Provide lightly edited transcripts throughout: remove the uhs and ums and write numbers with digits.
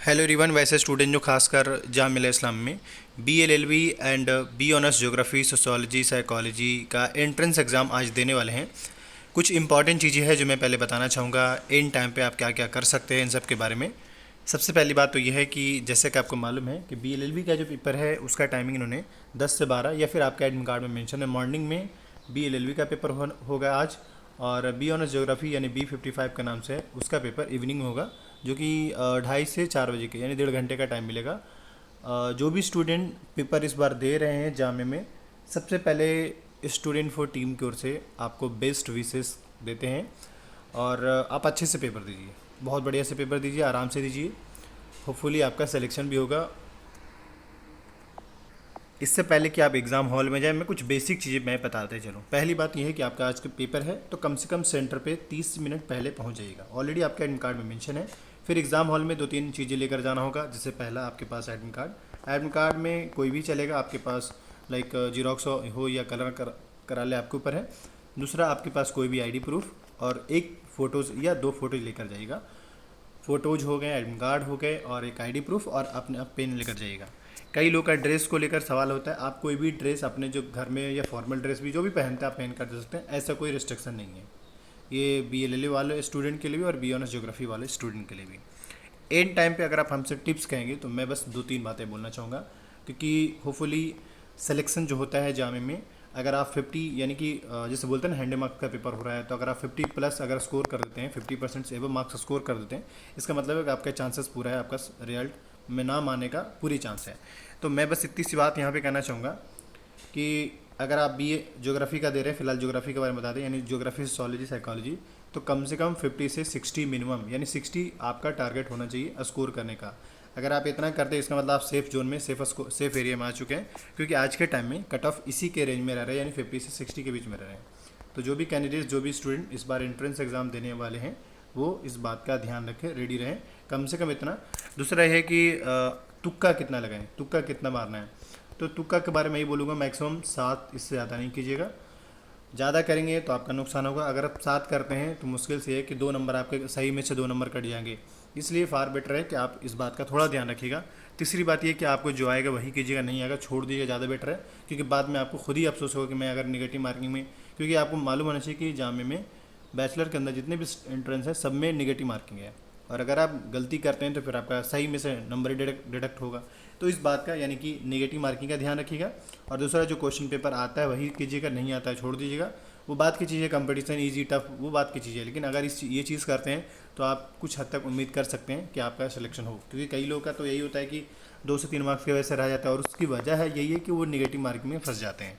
Hello everyone. वैसे student जो खासकर जामिया इस्लाम में BLLB and B honours geography sociology psychology का एंट्रेंस एग्ज़ाम आज देने वाले हैं। कुछ इंपॉर्टेंट चीज़ें हैं जो मैं पहले बताना चाहूँगा। इन टाइम पे आप क्या क्या कर सकते हैं इन सब के बारे में। सबसे पहली बात तो यह है कि जैसे कि आपको मालूम है कि BLLB का जो पेपर है उसका टाइमिंग इन्होंने 10 से 12 या फिर आपका एडमिट कार्ड में मेंशन है मॉर्निंग में BLLB का पेपर होगा आज, और बी ऑनर्स ज्योग्राफी यानी B55 का नाम से है उसका पेपर इवनिंग में होगा, जो कि 2:30 से 4 बजे के यानी 1.5 घंटे का टाइम मिलेगा। जो भी स्टूडेंट पेपर इस बार दे रहे हैं जामिया में, सबसे पहले स्टूडेंट फॉर टीम की ओर से आपको बेस्ट विशेस देते हैं और आप अच्छे से पेपर दीजिए, बहुत बढ़िया से पेपर दीजिए, आराम से दीजिए। होपफुली आपका सिलेक्शन भी होगा। इससे पहले कि आप एग्ज़ाम हॉल में जाएं, मैं कुछ बेसिक चीज़ें मैं बताते चलूँ। पहली बात यह है कि आपका आज का पेपर है तो कम से कम सेंटर पे 30 मिनट पहले पहुंच जाइएगा। ऑलरेडी आपका एडमिट कार्ड में मेंशन है। फिर एग्ज़ाम हॉल में 2-3 चीज़ें लेकर जाना होगा। जैसे पहला आपके पास एडमिट कार्ड में कोई भी चलेगा, आपके पास लाइक जीरोक्स हो या कलर करा ले, आपके ऊपर है। दूसरा आपके पास कोई भी ID प्रूफ और एक फ़ोटोज़ या 2 फोटोज़ लेकर जाइएगा। फ़ोटोज़ हो गए, एडमिट कार्ड हो गए और एक ID प्रूफ, और अपने आप पेन लेकर जाइएगा। कई लोग का ड्रेस को लेकर सवाल होता है। आप कोई भी ड्रेस अपने जो घर में या फॉर्मल ड्रेस भी जो भी पहनते हैं आप पहन कर दे सकते हैं, ऐसा कोई रिस्ट्रिक्शन नहीं है। ये BLLB वाले स्टूडेंट के लिए भी और बी ऑनर्स ज्योग्राफी वाले स्टूडेंट के लिए भी। एंड टाइम पे अगर आप हमसे टिप्स कहेंगे तो मैं बस 2-3 बातें बोलना चाहूँगा, क्योंकि होपफुली सिलेक्शन जो होता है जामिया में, अगर आप 50 यानी कि जैसे बोलते हैं ना, 100 मार्क्स का पेपर हो रहा है, तो अगर आप 50 प्लस अगर स्कोर कर देते हैं, 50% से एबव मार्क्स स्कोर कर देते हैं, इसका मतलब है कि आपका चांसेस पूरा है, आपका रिजल्ट में नाम आने का पूरी चांस है। तो मैं बस इतनी सी बात यहाँ पे कहना चाहूँगा कि अगर आप BA ज्योग्राफी का दे रहे हैं, फिलहाल ज्योग्राफी के बारे में बता दें, यानी ज्योग्राफी सोशियोलॉजी साइकोलॉजी, तो कम से कम 50 से 60 मिनिमम, यानी 60 आपका टारगेट होना चाहिए स्कोर करने का। अगर आप इतना करते हैं इसका मतलब आप सेफ जोन में, सेफ एरिया में आ चुके हैं, क्योंकि आज के टाइम में कट ऑफ इसी के रेंज में रह रहे हैं, यानी 50 से 60 के बीच में रह रहे हैं। तो जो भी कैंडिडेट, जो भी स्टूडेंट इस बार एंट्रेंस एग्ज़ाम देने वाले हैं, वो इस बात का ध्यान रखें, रेडी रहें, कम से कम इतना। दूसरा है कि तुक्का कितना लगाएं, तुक्का कितना मारना है। तो तुक्का के बारे में यही बोलूँगा, मैक्सिमम 7, इससे ज़्यादा नहीं कीजिएगा। ज़्यादा करेंगे तो आपका नुकसान होगा। अगर आप 7 करते हैं तो मुश्किल से है कि 2 नंबर आपके सही में से 2 नंबर कट जाएंगे। इसलिए फार बेटर है कि आप इस बात का थोड़ा ध्यान रखिएगा। तीसरी बात यह कि आपको जो आएगा वही कीजिएगा, नहीं आएगा छोड़ दीजिएगा, ज़्यादा बेटर है, क्योंकि बाद में आपको खुद ही अफसोस होगा कि मैं अगर निगेटिव मार्किंग में, क्योंकि आपको मालूम होना चाहिए कि जामिया में बैचलर के अंदर जितने भी एंट्रेंस है सब में निगेटिव मार्किंग है, और अगर आप गलती करते हैं तो फिर आपका सही में से नंबर ही डिडक्ट होगा। तो इस बात का, यानी कि नेगेटिव मार्किंग का ध्यान रखिएगा। और दूसरा, जो क्वेश्चन पेपर आता है वही कीजिएगा, नहीं आता है छोड़ दीजिएगा। वो बात की चीज़ है, कंपटीशन ईजी टफ वो बात की चीज़ है, लेकिन अगर ये चीज़ करते हैं तो आप कुछ हद तक उम्मीद कर सकते हैं कि आपका सिलेक्शन हो। क्योंकि कई लोगों का तो यही होता है कि 2 से 3 मार्क्स की वजह से रह जाता है, और उसकी वजह है यही है कि वो निगेटिव मार्किंग में फंस जाते हैं।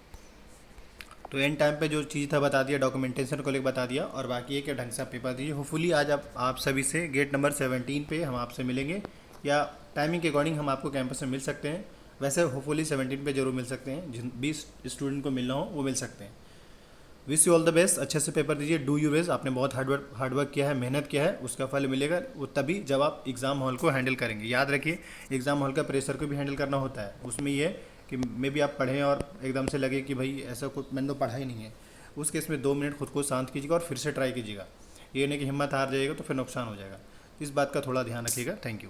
तो एंड टाइम पे जो चीज़ था बता दिया, डॉक्यूमेंटेशन को लेकर बता दिया, और बाकी है कि ढंग से आप पेपर दीजिए। होपफुली आज आप सभी से गेट नंबर 17 पे हम आपसे मिलेंगे, या टाइमिंग के अकॉर्डिंग हम आपको कैंपस में मिल सकते हैं। वैसे होपफुली 17 पे जरूर मिल सकते हैं, जिन 20 स्टूडेंट को मिलना हो वो मिल सकते हैं। Wish you all the best, अच्छे से पेपर दीजिए, डू यू बेस्ट। आपने बहुत हार्डवर्क किया है, मेहनत किया है, उसका फल मिलेगा वो तभी जब आप एग्ज़ाम हॉल को हैंडल करेंगे। याद रखिए, एग्ज़ाम हॉल का प्रेशर को भी हैंडल करना होता है। उसमें ये है कि मे भी आप पढ़ें और एकदम से लगे कि भाई ऐसा कुछ मैंने तो पढ़ा ही नहीं है, उस केस में 2 मिनट खुद को शांत कीजिएगा और फिर से ट्राई कीजिएगा। ये नहीं कि हिम्मत हार जाएगा तो फिर नुकसान हो जाएगा। इस बात का थोड़ा ध्यान रखिएगा। Thank you.